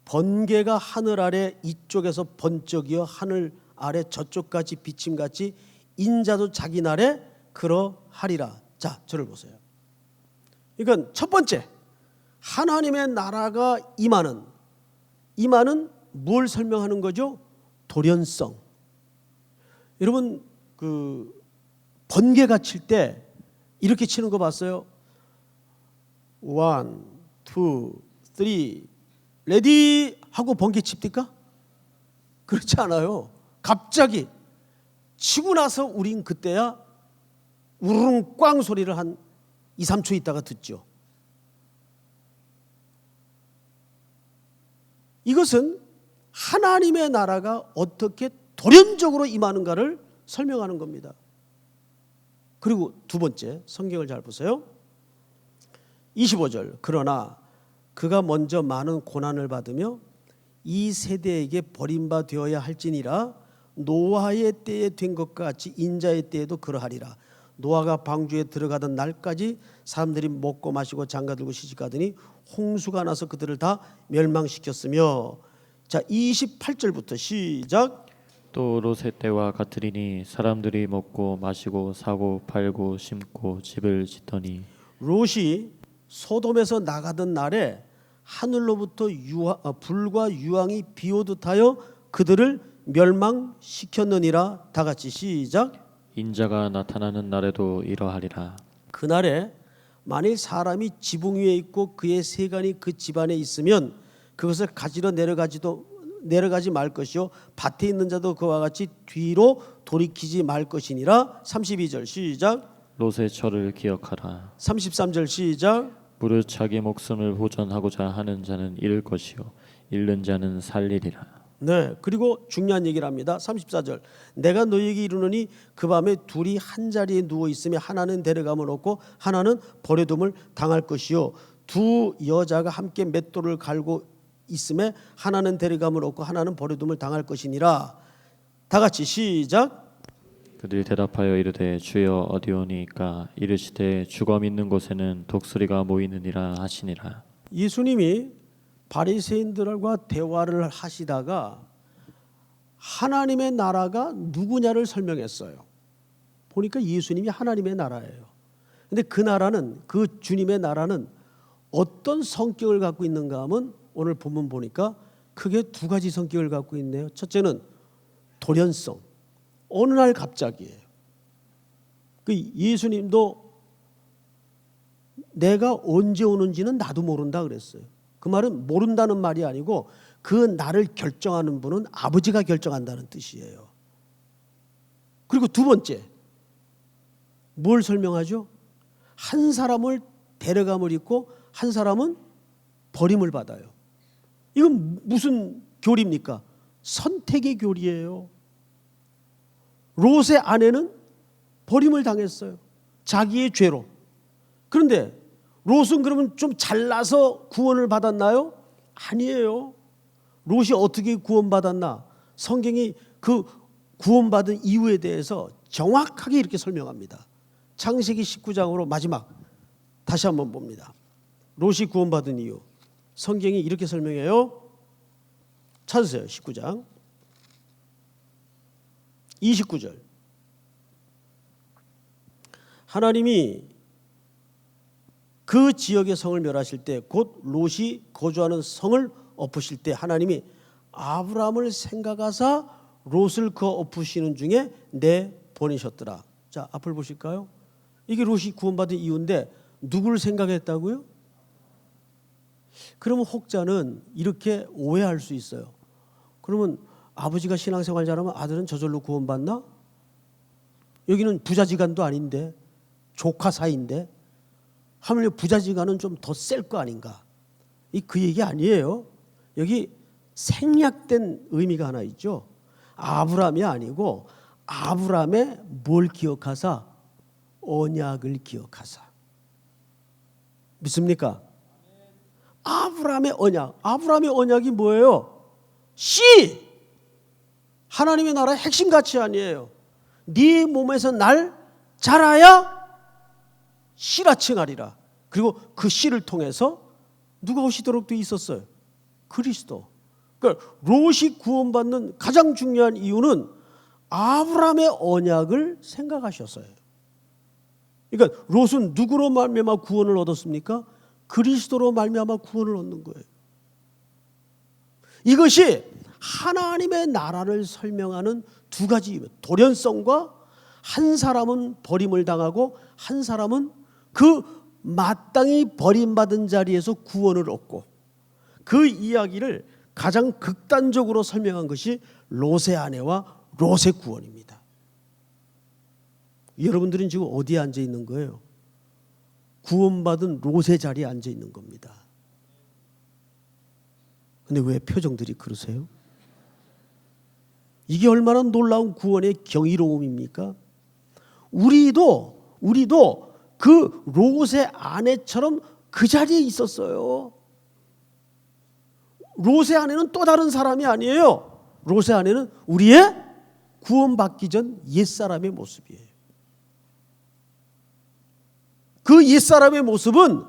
번개가 하늘 아래 이쪽에서 번쩍이어 하늘 아래 저쪽까지 비침같이 인자도 자기 날에 그러하리라. 자, 저를 보세요. 이건 첫 번째, 하나님의 나라가 임하는 뭘 설명하는 거죠? 돌연성. 여러분 그 번개가 칠 때 이렇게 치는 거 봤어요? 1, 2, 3 레디 하고 번개 칩니까? 그렇지 않아요. 갑자기 치고 나서 우린 그때야 우르릉 꽝 소리를 한 2, 3초 있다가 듣죠. 이것은 하나님의 나라가 어떻게 돌연적으로 임하는가를 설명하는 겁니다. 그리고 두 번째, 성경을 잘 보세요. 25절. 그러나 그가 먼저 많은 고난을 받으며 이 세대에게 버림받아야 할지니라. 노아의 때에 된 것과 같이 인자의 때에도 그러하리라. 노아가 방주에 들어가던 날까지 사람들이 먹고 마시고 장가들고 시집가더니 홍수가 나서 그들을 다 멸망시켰으며. 자, 28절부터 시작. 또 롯의 때와 같으리니 사람들이 먹고 마시고 사고 팔고 심고 집을 짓더니. 롯이 소돔에서 나가던 날에 하늘로부터 불과 유황이 비오듯 하여 그들을 멸망시켰느니라. 다 같이 시작. 인자가 나타나는 날에도 이러하리라. 그날에 만일 사람이 지붕 위에 있고 그의 세간이 그 집안에 있으면 그것을 가지러 내려가지 말 것이요 밭에 있는 자도 그와 같이 뒤로 돌이키지 말 것이니라. 32절 시작. 롯의 철을 기억하라. 33절 시작. 무릇 자기 목숨을 보전하고자 하는 자는 잃을 것이요 잃는 자는 살리리라. 네, 그리고 중요한 얘기를 합니다. 34절. 내가 너희에게 이르노니 그 밤에 둘이 한 자리에 누워 있으며 하나는 데려감을 얻고 하나는 버려둠을 당할 것이요 두 여자가 함께 맷돌을 갈고 있음에 하나는 데려감을 얻고 하나는 버려둠을 당할 것이니라. 다 같이 시작. 그들이 대답하여 이르되 주여 어디오니까. 이르시되 주검 있는 곳에는 독수리가 모이느니라 하시니라. 예수님이 바리새인들과 대화를 하시다가 하나님의 나라가 누구냐를 설명했어요. 보니까 예수님이 하나님의 나라예요. 근데 그 나라는, 그 주님의 나라는 어떤 성격을 갖고 있는가 하면 오늘 본문 보니까 크게 두 가지 성격을 갖고 있네요. 첫째는 돌연성. 어느 날 갑자기예요. 그 예수님도 내가 언제 오는지는 나도 모른다 그랬어요. 그 말은 모른다는 말이 아니고 그 나를 결정하는 분은 아버지가 결정한다는 뜻이에요. 그리고 두 번째, 뭘 설명하죠? 한 사람을 데려감을 입고 한 사람은 버림을 받아요. 이건 무슨 교리입니까? 선택의 교리예요. 롯의 아내는 버림을 당했어요. 자기의 죄로. 그런데 롯은 그러면 좀 잘나서 구원을 받았나요? 아니에요. 롯이 어떻게 구원받았나? 성경이 그 구원받은 이유에 대해서 정확하게 이렇게 설명합니다. 창세기 19장으로 마지막 다시 한번 봅니다. 롯이 구원받은 이유. 성경이 이렇게 설명해요. 찾으세요. 19장 29절. 하나님이 그 지역의 성을 멸하실 때 곧 롯이 거주하는 성을 엎으실 때 하나님이 아브라함을 생각하사 롯을 그 엎으시는 중에 내보내셨더라. 자, 앞을 보실까요? 이게 롯이 구원받은 이유인데 누구를 생각했다고요? 그러면 혹자는 이렇게 오해할 수 있어요. 그러면 아버지가 신앙생활 잘하면 아들은 저절로 구원받나? 여기는 부자지간도 아닌데 조카 사이인데 하물며 부자지간은 좀 더 셀 거 아닌가? 그 얘기 아니에요. 여기 생략된 의미가 하나 있죠. 아브라함이 아니고 아브라함의 뭘 기억하사 언약을 기억하사. 믿습니까? 아브라함의 언약. 아브라함의 언약이 뭐예요? 씨! 하나님의 나라의 핵심 가치 아니에요. 네 몸에서 날 자라야 씨라 칭하리라. 그리고 그 씨를 통해서 누가 오시도록 돼 있었어요? 그리스도. 그러니까 롯이 구원받는 가장 중요한 이유는 아브라함의 언약을 생각하셔서요. 그러니까 롯은 누구로 말미암아 구원을 얻었습니까? 그리스도로 말미암아 구원을 얻는 거예요. 이것이 하나님의 나라를 설명하는 두 가지 돌연성과 한 사람은 버림을 당하고 한 사람은 그 마땅히 버림받은 자리에서 구원을 얻고, 그 이야기를 가장 극단적으로 설명한 것이 롯의 아내와 롯의 구원입니다. 여러분들은 지금 어디에 앉아 있는 거예요? 구원받은 롯의 자리에 앉아 있는 겁니다. 근데 왜 표정들이 그러세요? 이게 얼마나 놀라운 구원의 경이로움입니까? 우리도 그 롯의 아내처럼 그 자리에 있었어요. 롯의 아내는 또 다른 사람이 아니에요. 롯의 아내는 우리의 구원받기 전 옛사람의 모습이에요. 그 옛사람의 모습은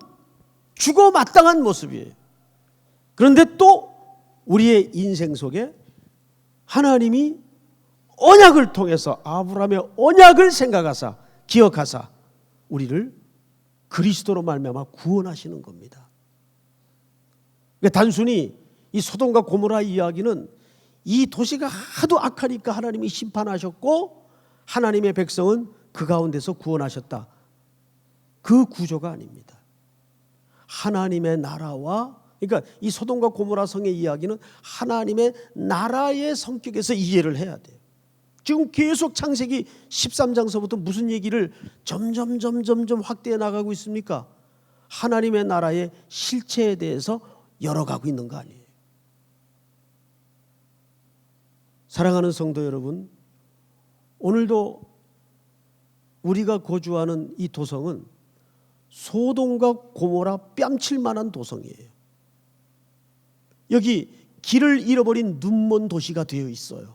죽어 마땅한 모습이에요. 그런데 또 우리의 인생 속에 하나님이 언약을 통해서 아브라함의 언약을 생각하사 기억하사 우리를 그리스도로 말미암아 구원하시는 겁니다. 그러니까 단순히 이 소돔과 고모라 이야기는 이 도시가 하도 악하니까 하나님이 심판하셨고 하나님의 백성은 그 가운데서 구원하셨다. 그 구조가 아닙니다. 하나님의 나라와, 그러니까 이 소돔과 고모라 성의 이야기는 하나님의 나라의 성격에서 이해를 해야 돼요. 지금 계속 창세기 13장서부터 무슨 얘기를 점점 확대해 나가고 있습니까? 하나님의 나라의 실체에 대해서 열어가고 있는 거 아니에요. 사랑하는 성도 여러분, 오늘도 우리가 거주하는 이 도성은 소돔과 고모라 뺨칠 만한 도성이에요. 여기 길을 잃어버린 눈먼 도시가 되어 있어요.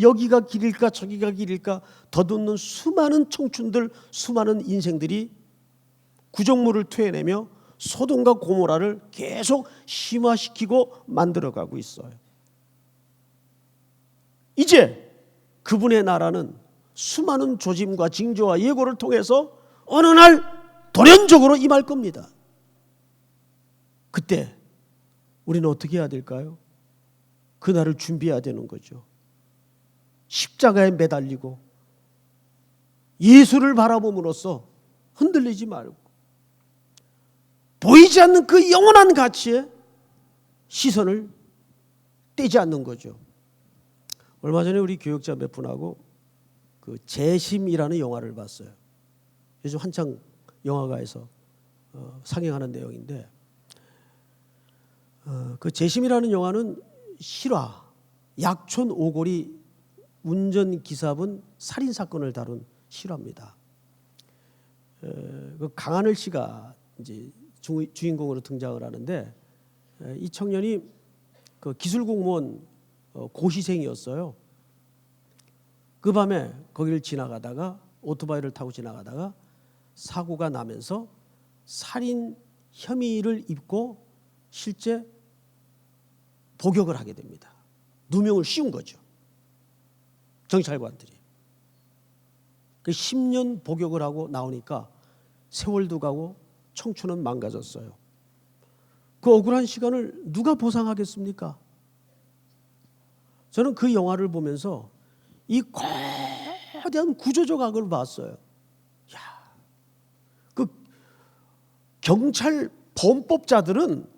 여기가 길일까 저기가 길일까 더듬는 수많은 청춘들, 수많은 인생들이 구정물을 토해내며 소돔과 고모라를 계속 심화시키고 만들어가고 있어요. 이제 그분의 나라는 수많은 조짐과 징조와 예고를 통해서 어느 날 돌연적으로 임할 겁니다. 그때 우리는 어떻게 해야 될까요? 그날을 준비해야 되는 거죠. 십자가에 매달리고 예수를 바라봄으로써 흔들리지 말고 보이지 않는 그 영원한 가치에 시선을 떼지 않는 거죠. 얼마 전에 우리 교육자 몇 분하고 그 재심이라는 영화를 봤어요. 요즘 한창 영화관에서 상영하는 내용인데, 그 재심이라는 영화는 실화, 약촌 오골이 운전기사분 살인사건을 다룬 실화입니다. 그 강하늘 씨가 이제 주인공으로 등장을 하는데, 이 청년이 그 기술공무원 고시생이었어요. 그 밤에 거기를 지나가다가 오토바이를 타고 지나가다가 사고가 나면서 살인 혐의를 입고 실제 복역을 하게 됩니다. 누명을 씌운 거죠. 경찰관들이. 그 10년 복역을 하고 나오니까 세월도 가고 청춘은 망가졌어요. 그 억울한 시간을 누가 보상하겠습니까? 저는 그 영화를 보면서 이 거대한 구조적 악을 봤어요. 야, 그 경찰 범법자들은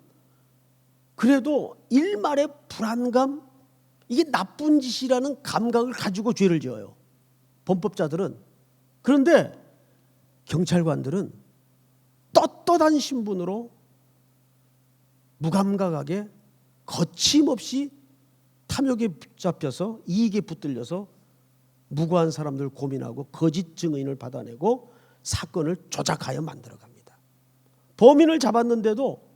그래도 일말의 불안감, 이게 나쁜 짓이라는 감각을 가지고 죄를 지어요. 범법자들은. 그런데 경찰관들은 떳떳한 신분으로 무감각하게 거침없이 탐욕에 붙잡혀서 이익에 붙들려서 무고한 사람들 고민하고 거짓 증인을 받아내고 사건을 조작하여 만들어갑니다. 범인을 잡았는데도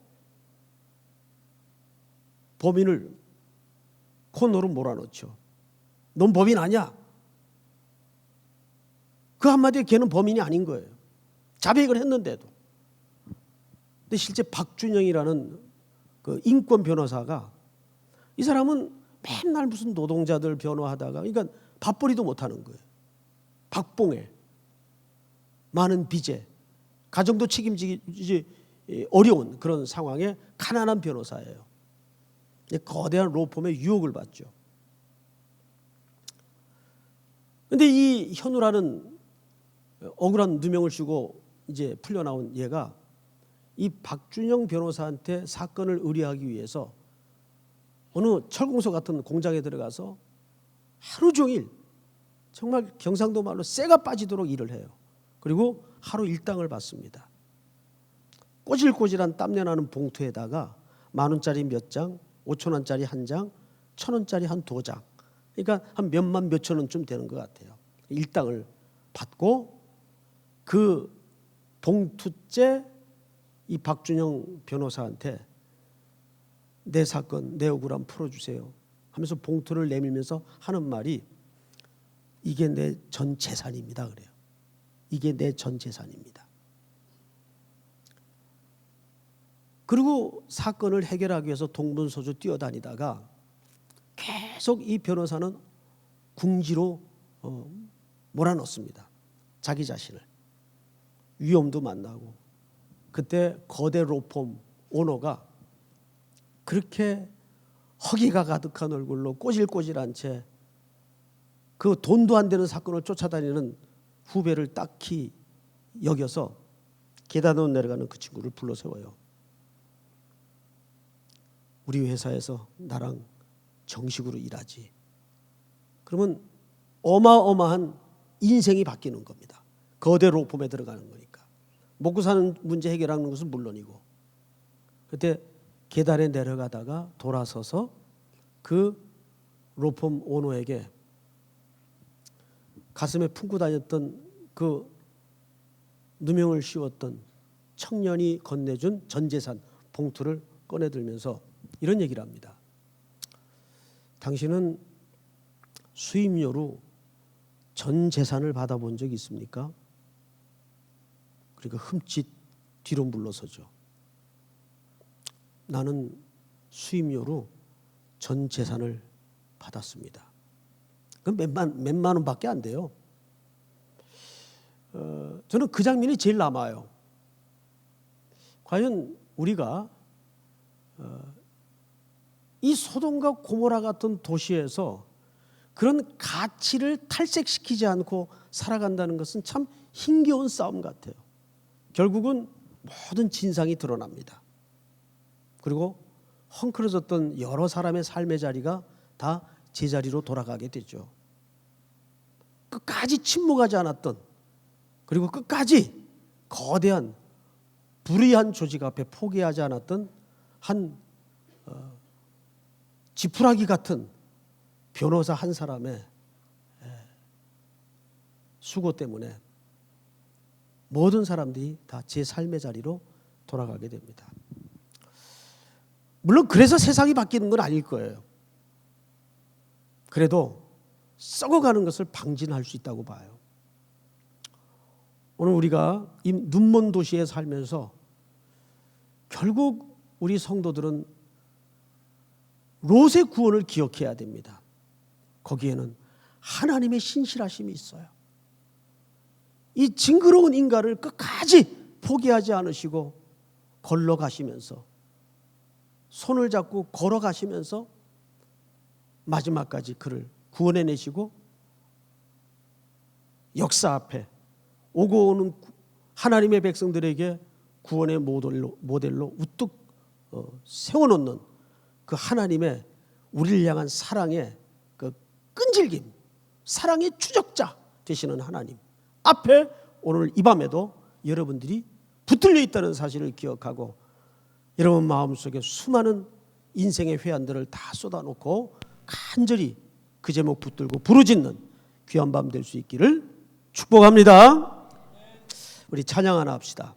범인을 코너로 몰아넣죠. 넌 범인 아니야. 그 한마디에 걔는 범인이 아닌 거예요. 자백을 했는데도. 근데 실제 박준영이라는 그 인권 변호사가, 이 사람은 맨날 무슨 노동자들 변호하다가, 그러니까 밥벌이도 못하는 거예요. 박봉해, 많은 빚에, 가정도 책임지기 어려운 그런 상황에 가난한 변호사예요. 거대한 로펌의 유혹을 받죠. 그런데 이 현우라는 억울한 누명을 쥐고 이제 풀려나온 얘가 이 박준영 변호사한테 사건을 의뢰하기 위해서 어느 철공소 같은 공장에 들어가서 하루 종일 정말 경상도 말로 쇠가 빠지도록 일을 해요. 그리고 하루 일당을 받습니다. 꼬질꼬질한 땀내나는 봉투에다가 10,000원짜리 몇 장, 5,000원짜리 한 장, 1,000원짜리 한 2장, 그러니까 한 몇만 몇천 원쯤 되는 것 같아요. 일당을 받고 그 봉투째 이 박준영 변호사한테 내 사건, 내 억울함 풀어주세요 하면서 봉투를 내밀면서 하는 말이, 이게 내 전 재산입니다 그래요. 이게 내 전 재산입니다. 그리고 사건을 해결하기 위해서 동분서주 뛰어다니다가 계속 이 변호사는 궁지로 몰아넣습니다. 자기 자신을. 위험도 만나고. 그때 거대 로펌 오너가 그렇게 허기가 가득한 얼굴로 꼬질꼬질한 채 그 돈도 안 되는 사건을 쫓아다니는 후배를 딱히 여겨서 계단으로 내려가는 그 친구를 불러 세워요. 우리 회사에서 나랑 정식으로 일하지. 그러면 어마어마한 인생이 바뀌는 겁니다. 거대 로펌에 들어가는 거니까. 먹고 사는 문제 해결하는 것은 물론이고. 그때 계단에 내려가다가 돌아서서 그 로펌 오너에게 가슴에 품고 다녔던 그 누명을 씌웠던 청년이 건네준 전 재산 봉투를 꺼내들면서 이런 얘기를 합니다. 당신은 수임료로 전 재산을 받아본 적 있습니까? 그러니까 흠칫 뒤로 물러서죠. 나는 수임료로 전 재산을 받았습니다. 그건 몇만 원밖에 안 돼요. 저는 그 장면이 제일 남아요. 과연 우리가 이 소돔과 고모라 같은 도시에서 그런 가치를 탈색시키지 않고 살아간다는 것은 참 힘겨운 싸움 같아요. 결국은 모든 진상이 드러납니다. 그리고 헝클어졌던 여러 사람의 삶의 자리가 다 제자리로 돌아가게 되죠. 끝까지 침묵하지 않았던, 그리고 끝까지 거대한 불의한 조직 앞에 포기하지 않았던 한 지푸라기 같은 변호사 한 사람의 수고 때문에 모든 사람들이 다 제 삶의 자리로 돌아가게 됩니다. 물론 그래서 세상이 바뀌는 건 아닐 거예요. 그래도 썩어가는 것을 방진할 수 있다고 봐요. 오늘 우리가 이 눈먼 도시에 살면서 결국 우리 성도들은 롯의 구원을 기억해야 됩니다. 거기에는 하나님의 신실하심이 있어요. 이 징그러운 인간을 끝까지 포기하지 않으시고 걸러가시면서, 손을 잡고 걸어가시면서 마지막까지 그를 구원해내시고 역사 앞에 오고 오는 하나님의 백성들에게 구원의 모델로 우뚝 세워놓는 그 하나님의 우리를 향한 사랑의 그 끈질김, 사랑의 추적자 되시는 하나님 앞에 오늘 이 밤에도 여러분들이 붙들려 있다는 사실을 기억하고, 여러분 마음속에 수많은 인생의 회한들을 다 쏟아놓고 간절히 그 제목 붙들고 부르짖는 귀한 밤 될 수 있기를 축복합니다. 우리 찬양 하나 합시다.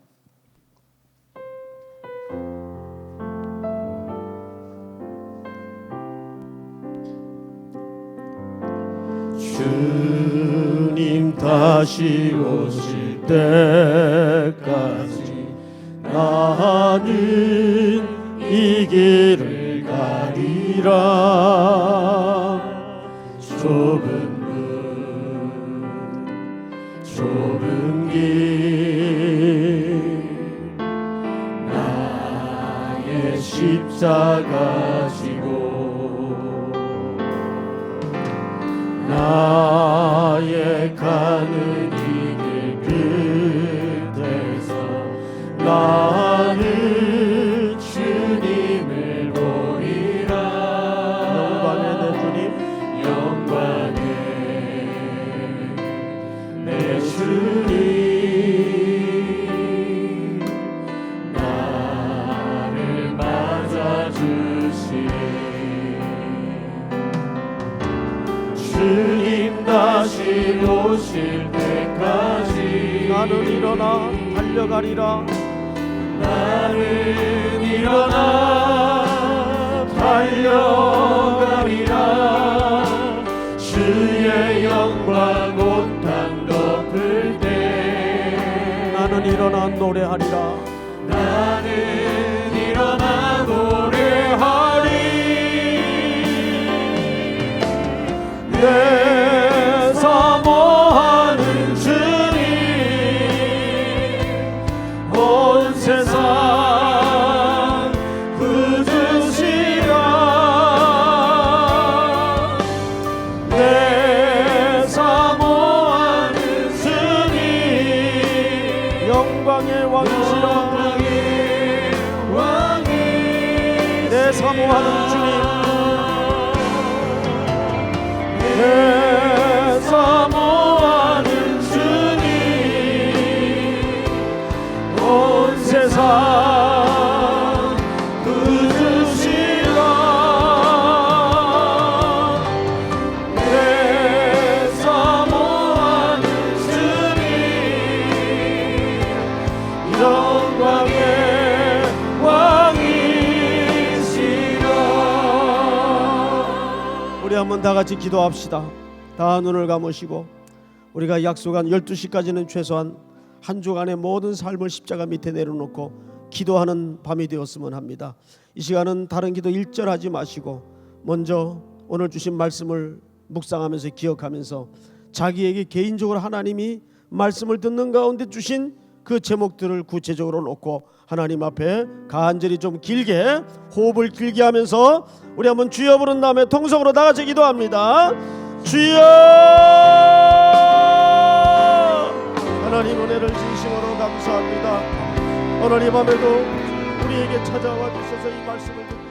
주님 다시 오실 때까지 나는 이 길을 가리라. 좁은 길 나의 십자가 지고 나의 가는 이 길 끝에서 나는 주님을 보리라. 영광의 내 주님, 영광의 내 주님, 나를 맞아주시네. 주님 다시 오실 때까지 나는 일어나 달려가리라. 나는 일어나 달려가리라. 주의 영광 온 땅 덮을 때 나는 일어나 노래하리라. 나는 일어나 노래하리. 내 사모하는 주님, 온 세상 구주시라. 내 사모하는 주님, 영광의 왕이시라. 내 사모하는 주님, 내 사모하는 주님, 온 세상 구주시라. 내 사모하는 주님, 영광의 왕이시라. 우리 한번 다 같이 기도합시다. 다 눈을 감으시고 우리가 약속한 12시까지는 최소한 한 주간의 모든 삶을 십자가 밑에 내려놓고 기도하는 밤이 되었으면 합니다. 이 시간은 다른 기도 일절하지 마시고 먼저 오늘 주신 말씀을 묵상하면서 기억하면서 자기에게 개인적으로 하나님이 말씀을 듣는 가운데 주신 그 제목들을 구체적으로 놓고 하나님 앞에 간절히 좀 길게 호흡을 길게 하면서 우리 한번 주여 부른 다음에 통성으로 다 같이 기도합니다. 주여! 하나님 은혜를 진심으로 감사합니다. 오늘 이 밤에도 우리에게 찾아와 주셔서 이 말씀을 듣고